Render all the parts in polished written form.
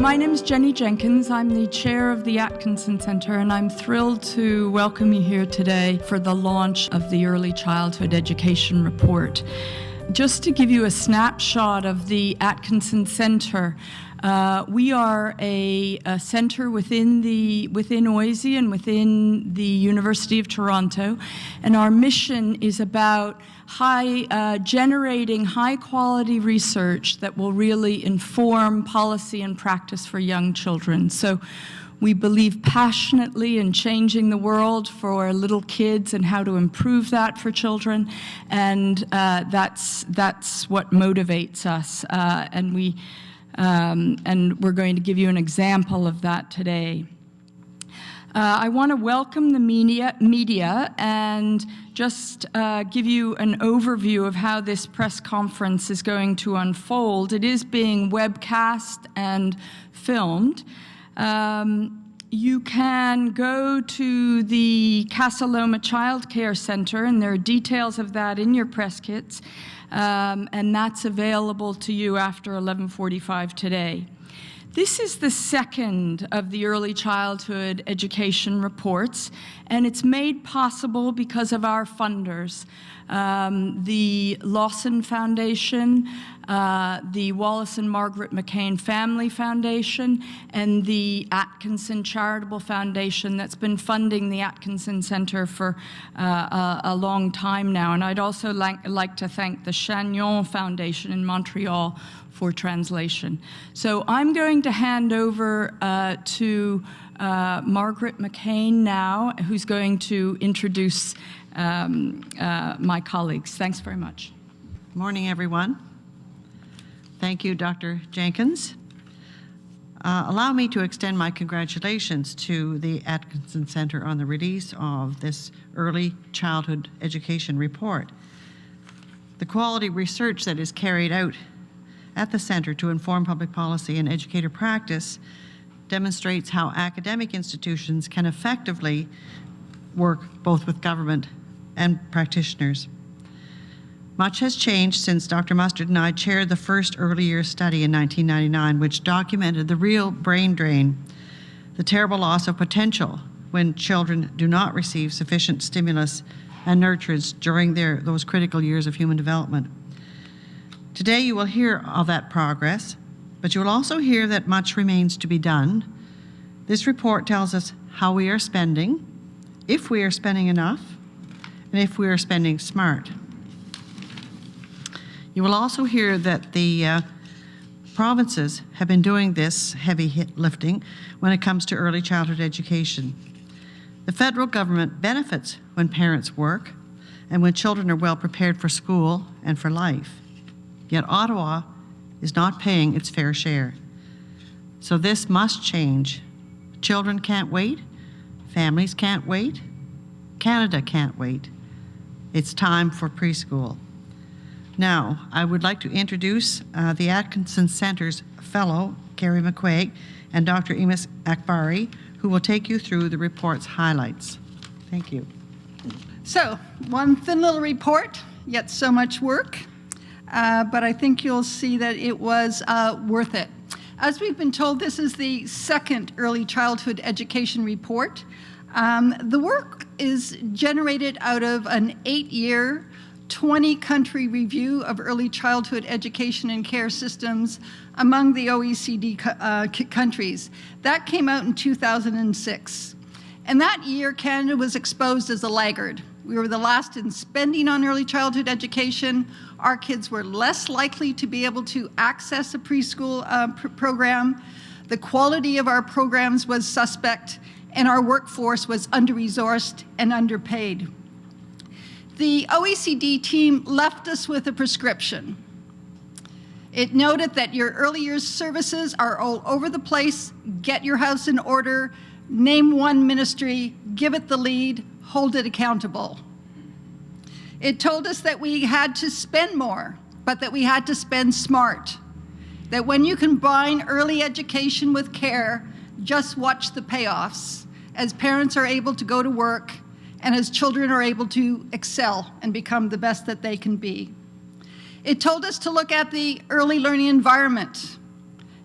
My name is Jenny Jenkins. I'm the chair of the Atkinson Centre, and I'm thrilled to welcome you here today for the launch of the Early Childhood Education Report. Just to give you a snapshot of the Atkinson Centre, we are a centre within OISE and within the University of Toronto, and our mission is about generating high-quality research that will really inform policy and practice for young children. So we believe passionately in changing the world for little kids and how to improve that for children, and that's what motivates us. And we're going to give you an example of that today. I want to welcome the media and just give you an overview of how this press conference is going to unfold. It is being webcast and filmed. You can go to the Casa Loma Child Care Centre, and there are details of that in your press kits, and that's available to you after 11:45 today. This is the second of the early childhood education reports, and it's made possible because of our funders. The Lawson Foundation, the Wallace and Margaret McCain Family Foundation, and the Atkinson Charitable Foundation that's been funding the Atkinson Centre for a long time now. And I'd also like to thank the Chagnon Foundation in Montreal for translation. So I'm going to hand over to Margaret McCain now, who's going to introduce my colleagues. Thanks very much. Morning, everyone. Thank you, Dr. Jenkins. Allow me to extend my congratulations to the Atkinson Centre on the release of this early childhood education report. The quality research that is carried out at the Centre to inform public policy and educator practice demonstrates how academic institutions can effectively work both with government and practitioners. Much has changed since Dr. Mustard and I chaired the first early years study in 1999, which documented the real brain drain, the terrible loss of potential when children do not receive sufficient stimulus and nurturance during those critical years of human development. Today you will hear of that progress, but you will also hear that much remains to be done. This report tells us how we are spending, if we are spending enough, and if we are spending smart. You will also hear that the provinces have been doing this heavy lifting when it comes to early childhood education. The federal government benefits when parents work and when children are well prepared for school and for life. Yet Ottawa is not paying its fair share. So this must change. Children can't wait, families can't wait, Canada can't wait. It's time for preschool. Now, I would like to introduce the Atkinson Centre's fellow, Carrie McQuaig, and Dr. Emis Akbari, who will take you through the report's highlights. Thank you. So, one thin little report, yet so much work. But I think you'll see that it was worth it. As we've been told, this is the second early childhood education report. The work is generated out of an 8-year, 20-country review of early childhood education and care systems among the OECD countries. That came out in 2006. And that year, Canada was exposed as a laggard. We were the last in spending on early childhood education. Our kids were less likely to be able to access a preschool program. The quality of our programs was suspect, and our workforce was under-resourced and underpaid. The OECD team left us with a prescription. It noted that your early years services are all over the place. Get your house in order, name one ministry, give it the lead, hold it accountable. It told us that we had to spend more, but that we had to spend smart. That when you combine early education with care, just watch the payoffs as parents are able to go to work and as children are able to excel and become the best that they can be. It told us to look at the early learning environment.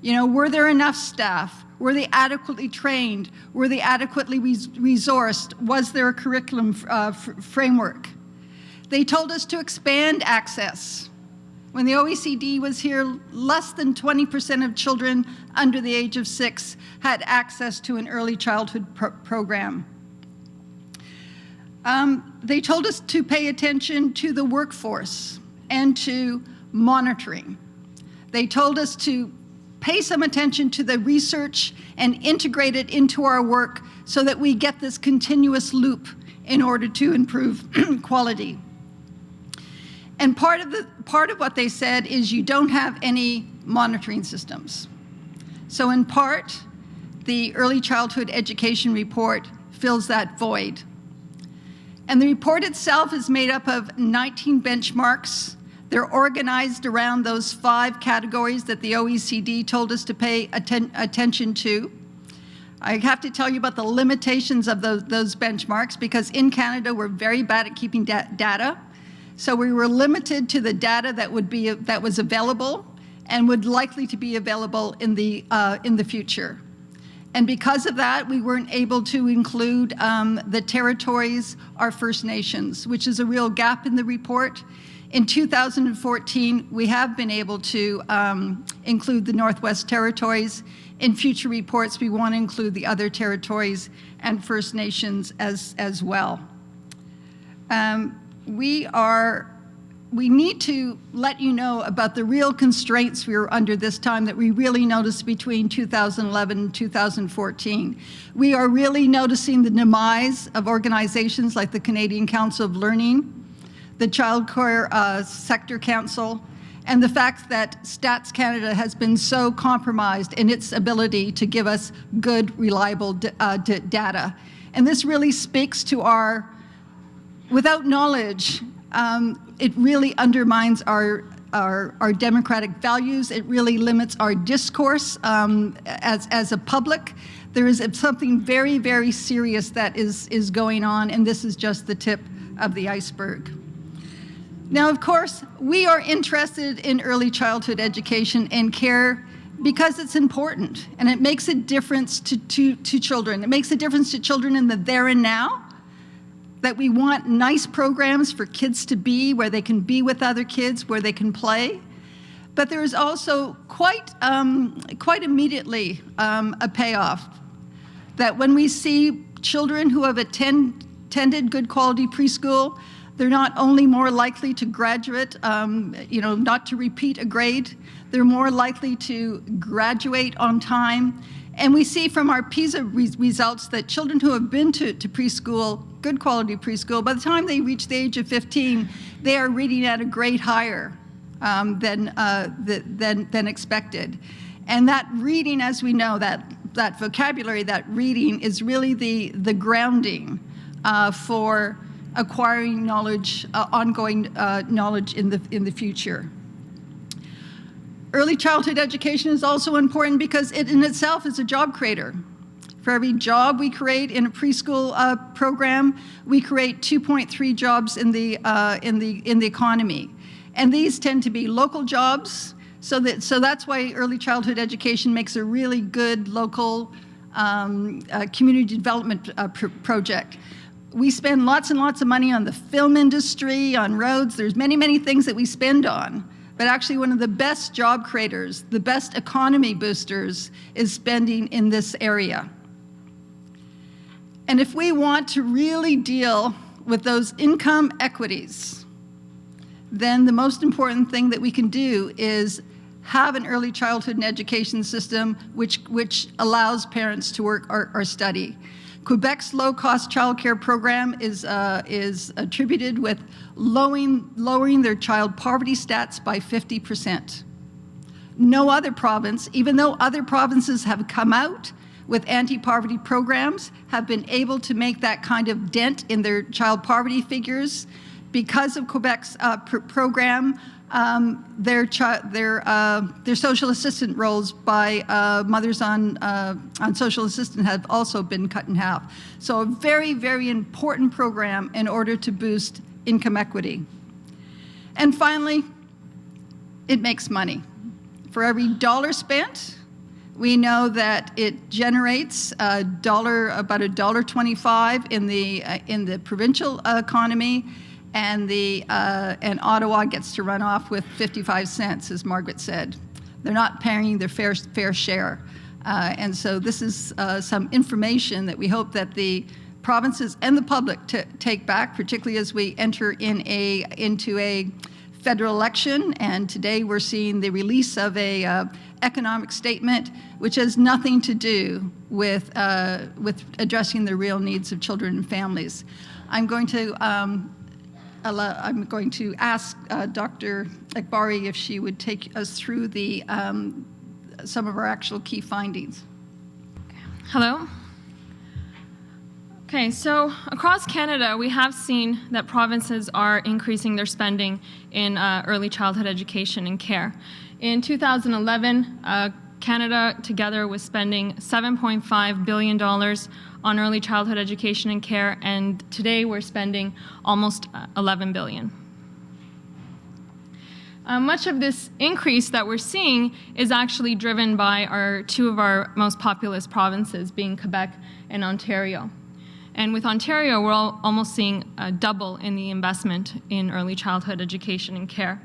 You know, were there enough staff? Were they adequately trained? Were they adequately resourced? Was there a curriculum framework? They told us to expand access. When the OECD was here, less than 20% of children under the age of 6 had access to an early childhood program. They told us to pay attention to the workforce and to monitoring. They told us to pay some attention to the research and integrate it into our work so that we get this continuous loop in order to improve quality. And part of what they said is you don't have any monitoring systems. So in part, the Early Childhood Education Report fills that void. And the report itself is made up of 19 benchmarks. They're organized around those 5 categories that the OECD told us to pay attention to. I have to tell you about the limitations of those benchmarks, because in Canada, we're very bad at keeping data. So we were limited to the data that was available and would likely to be available in the future. And because of that, we weren't able to include the territories, our First Nations, which is a real gap in the report. In 2014, we have been able to include the Northwest Territories. In future reports, we want to include the other territories and First Nations as well. We need to let you know about the real constraints we were under this time that we really noticed between 2011 and 2014. We are really noticing the demise of organizations like the Canadian Council of Learning, the Child Care Sector Council, and the fact that Stats Canada has been so compromised in its ability to give us good, reliable data. And this really speaks to our, without knowledge, it really undermines our democratic values. It really limits our discourse as a public. There is something very, very serious that is going on, and this is just the tip of the iceberg. Now, of course, we are interested in early childhood education and care because it's important, and it makes a difference to children. It makes a difference to children in the there and now, that we want nice programs for kids to be, where they can be with other kids, where they can play. But there is also quite immediately a payoff, that when we see children who have attended good quality preschool, they're not only more likely to graduate, not to repeat a grade, they're more likely to graduate on time. And we see from our PISA results that children who have been to preschool, good quality preschool, by the time they reach the age of 15, they are reading at a grade higher than expected. And that reading, as we know, that vocabulary, that reading is really the grounding for acquiring knowledge, ongoing knowledge in the future. Early childhood education is also important because it in itself is a job creator. For every job we create in a preschool program, we create 2.3 jobs in the economy, and these tend to be local jobs. So that's why early childhood education makes a really good local community development project. We spend lots and lots of money on the film industry, on roads. There's many, many things that we spend on. But actually one of the best job creators, the best economy boosters, is spending in this area. And if we want to really deal with those income equities, then the most important thing that we can do is have an early childhood and education system which allows parents to work or study. Quebec's low-cost childcare program is attributed with lowering their child poverty stats by 50%. No other province, even though other provinces have come out with anti-poverty programs, have been able to make that kind of dent in their child poverty figures. Because of Quebec's program, their social assistant roles by mothers on social assistance have also been cut in half. So a very, very important program in order to boost income equity. And finally, it makes money. For every dollar spent, We know that it generates about $1.25 in the provincial economy, and Ottawa gets to run off with 55 cents, as Margaret said. They're not paying their fair share. And so this is some information that we hope that the provinces and the public take back, particularly as we enter into a federal election. And today we're seeing the release of a economic statement which has nothing to do with addressing the real needs of children and families. I'm going to ask Dr. Akbari if she would take us through some of our actual key findings. Hello. Okay, so across Canada, we have seen that provinces are increasing their spending in early childhood education and care. In 2011, Canada together was spending $7.5 billion on early childhood education and care, and today we're spending almost $11 billion. Much of this increase that we're seeing is actually driven by two of our most populous provinces, being Quebec and Ontario. And with Ontario, we're almost seeing a double in the investment in early childhood education and care.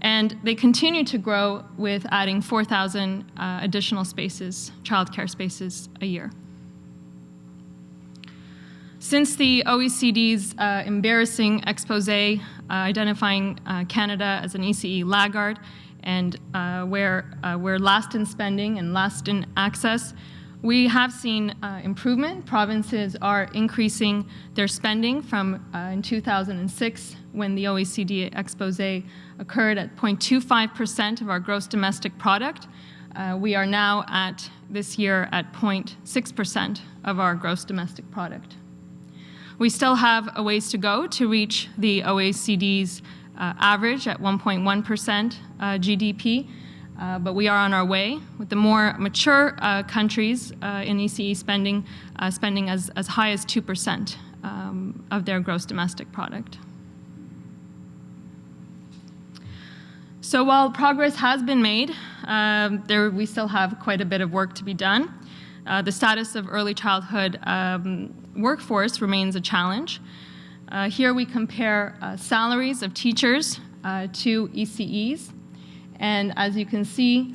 And they continue to grow with adding 4,000 additional spaces, childcare spaces, a year. Since the OECD's embarrassing expose identifying Canada as an ECE laggard and we're last in spending and last in access, we have seen improvement. Provinces are increasing their spending from in 2006, when the OECD expose occurred, at 0.25% of our gross domestic product. We are now this year at 0.6% of our gross domestic product. We still have a ways to go to reach the OECD's average at 1.1% GDP, but we are on our way, with the more mature countries in ECE spending as high as 2% of their gross domestic product. So while progress has been made, we still have quite a bit of work to be done. The status of early childhood workforce remains a challenge. Here we compare salaries of teachers to ECEs. And as you can see,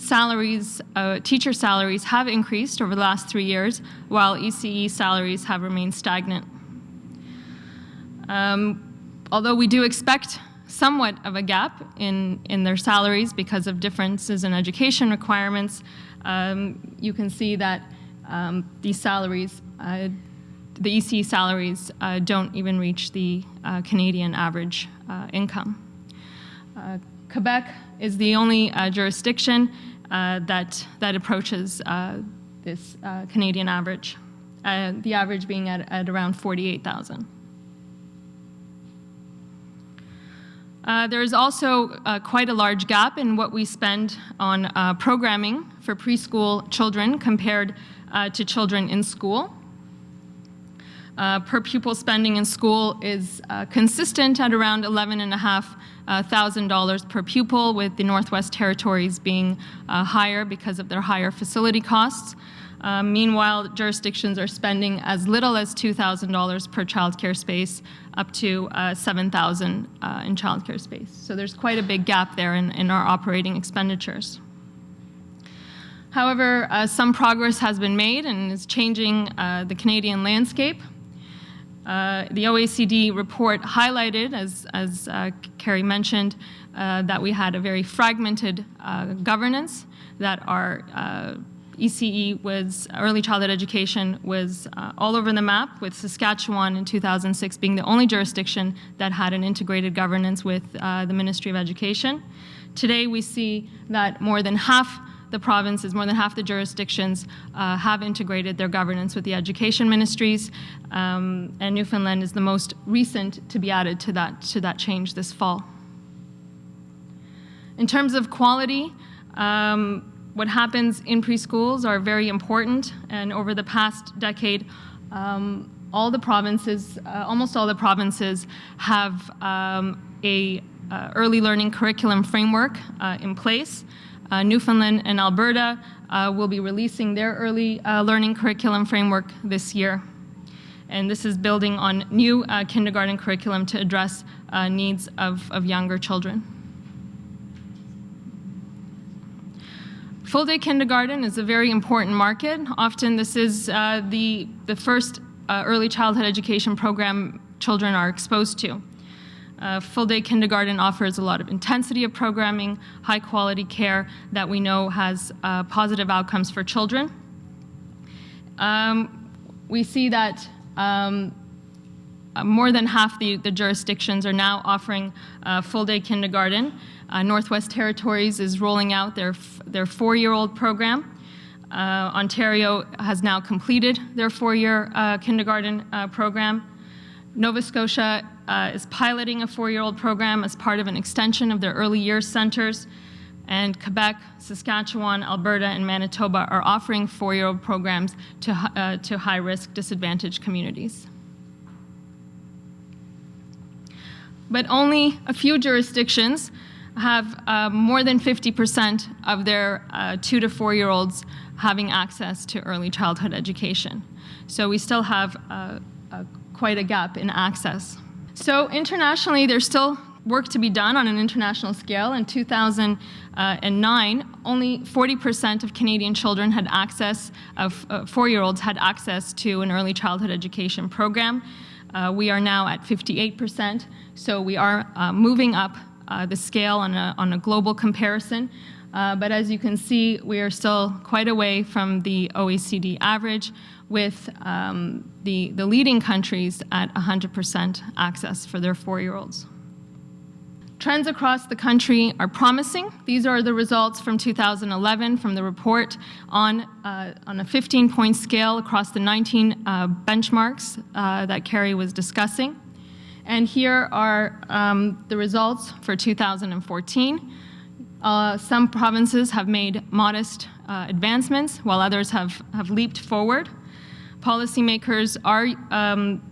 teacher salaries have increased over the last 3 years, while ECE salaries have remained stagnant. Although we do expect somewhat of a gap in their salaries because of differences in education requirements, you can see that these salaries, the ECE salaries, don't even reach the Canadian average income. Quebec is the only jurisdiction that approaches this Canadian average, the average being at around $48,000. There is also quite a large gap in what we spend on programming for preschool children compared to children in school. Per pupil spending in school is consistent at around $11,500 per pupil, with the Northwest Territories being higher because of their higher facility costs. Meanwhile, jurisdictions are spending as little as $2,000 per childcare space, up to $7,000 in childcare space. So there's quite a big gap there in our operating expenditures. However, some progress has been made and is changing the Canadian landscape. The OECD report highlighted, as Carrie mentioned, that we had a very fragmented governance, that our ECE early childhood education was all over the map, with Saskatchewan in 2006 being the only jurisdiction that had an integrated governance with the Ministry of Education. Today we see that more than half the provinces, more than half the jurisdictions have integrated their governance with the education ministries, and Newfoundland is the most recent to be added to that change this fall. In terms of quality, what happens in preschools are very important, and over the past decade, almost all the provinces have a early learning curriculum framework in place. Newfoundland and Alberta will be releasing their early learning curriculum framework this year. And this is building on new kindergarten curriculum to address needs of younger children. Full-day kindergarten is a very important market. Often this is the first early childhood education program children are exposed to. Full-day kindergarten offers a lot of intensity of programming, high-quality care that we know has positive outcomes for children. We see that more than half the jurisdictions are now offering full-day kindergarten. Northwest Territories is rolling out their 4-year-old program. Ontario has now completed their 4-year kindergarten program. Nova Scotia is piloting a 4-year-old program as part of an extension of their early years centers. And Quebec, Saskatchewan, Alberta, and Manitoba are offering 4-year-old programs to high-risk disadvantaged communities. But only a few jurisdictions have more than 50% of their 2- to 4-year-olds having access to early childhood education. So we still have quite a gap in access. So internationally, there's still work to be done on an international scale. In 2009, only 40% of Canadian children had access, 4-year-olds had access to an early childhood education program. We are now at 58%, so we are moving up the scale on a global comparison. But as you can see, we are still quite away from the OECD average, with the leading countries at 100% access for their 4-year-olds. Trends across the country are promising. These are the results from 2011 from the report on a 15-point scale across the 19 benchmarks that Carrie was discussing. And here are the results for 2014. Some provinces have made modest advancements, while others have leaped forward. Policymakers are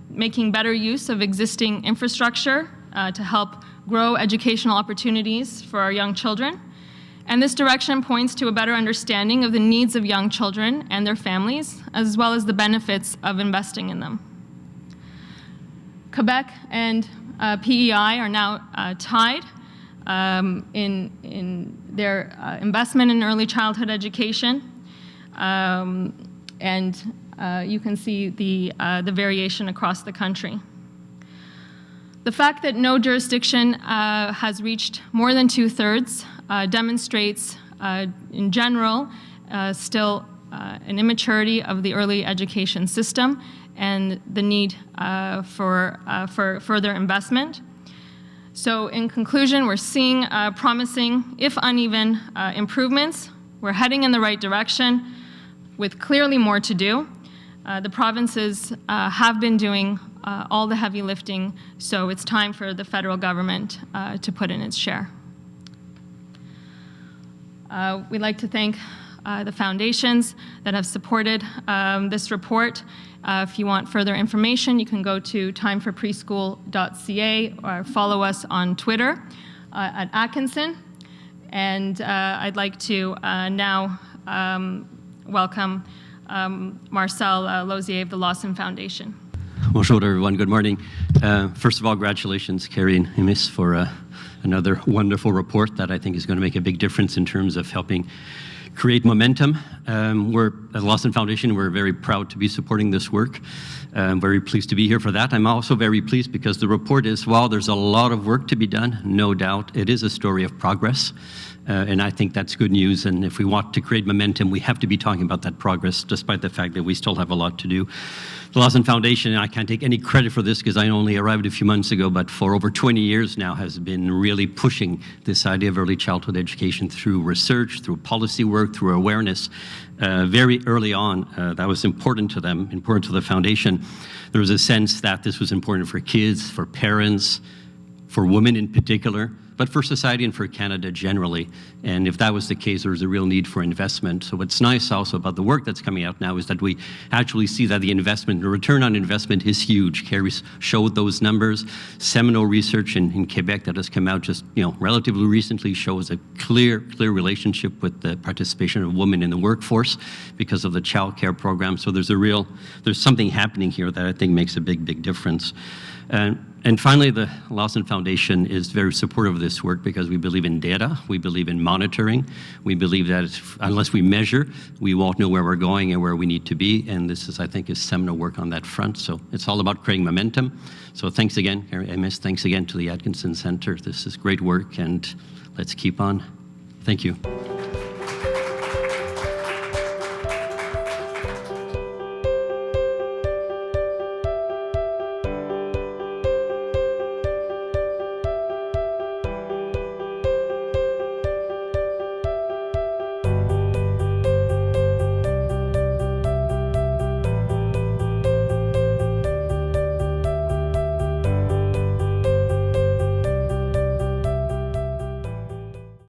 making better use of existing infrastructure to help grow educational opportunities for our young children. And this direction points to a better understanding of the needs of young children and their families, as well as the benefits of investing in them. Quebec and PEI are now tied in their investment in early childhood education. And you can see the variation across the country. The fact that no jurisdiction has reached more than 2/3 demonstrates, in general, still an immaturity of the early education system and the need for further investment. So in conclusion, we're seeing promising, if uneven, improvements. We're heading in the right direction with clearly more to do. The provinces have been doing all the heavy lifting, so it's time for the federal government to put in its share. We'd like to thank the foundations that have supported this report. If you want further information, you can go to timeforpreschool.ca or follow us on Twitter at Atkinson. And I'd like to now welcome Marcel Lozier of the Lawson Foundation. Bonjour everyone, good morning. First of all, congratulations, Carrie and Emis, for another wonderful report that I think is going to make a big difference in terms of helping create momentum. We're at the Lawson Foundation, we're very proud to be supporting this work. I'm very pleased to be here for that. I'm also very pleased because the report is, while there's a lot of work to be done, no doubt, it is a story of progress. And I think that's good news. And if we want to create momentum, we have to be talking about that progress, despite the fact that we still have a lot to do. The Lawson Foundation, and I can't take any credit for this because I only arrived a few months ago, but for over 20 years now has been really pushing this idea of early childhood education through research, through policy work, through awareness. Very early on, that was important to them, important to the foundation. There was a sense that this was important for kids, for parents, for women in particular, but for society and for Canada generally. And if that was the case, there's a real need for investment. So what's nice also about the work that's coming out now is that we actually see that the investment, the return on investment is huge. Carrie showed those numbers. Seminal research in Quebec that has come out just relatively recently shows a clear relationship with the participation of women in the workforce because of the child care program. So there's something happening here that I think makes a big difference. And finally, the Lawson Foundation is very supportive of this work because we believe in data, we believe in monitoring, we believe that unless we measure, we won't know where we're going and where we need to be, and this is, I think, is seminal work on that front. So it's all about creating momentum. So thanks again, MS, thanks again to the Atkinson Centre. This is great work, and let's keep on. Thank you.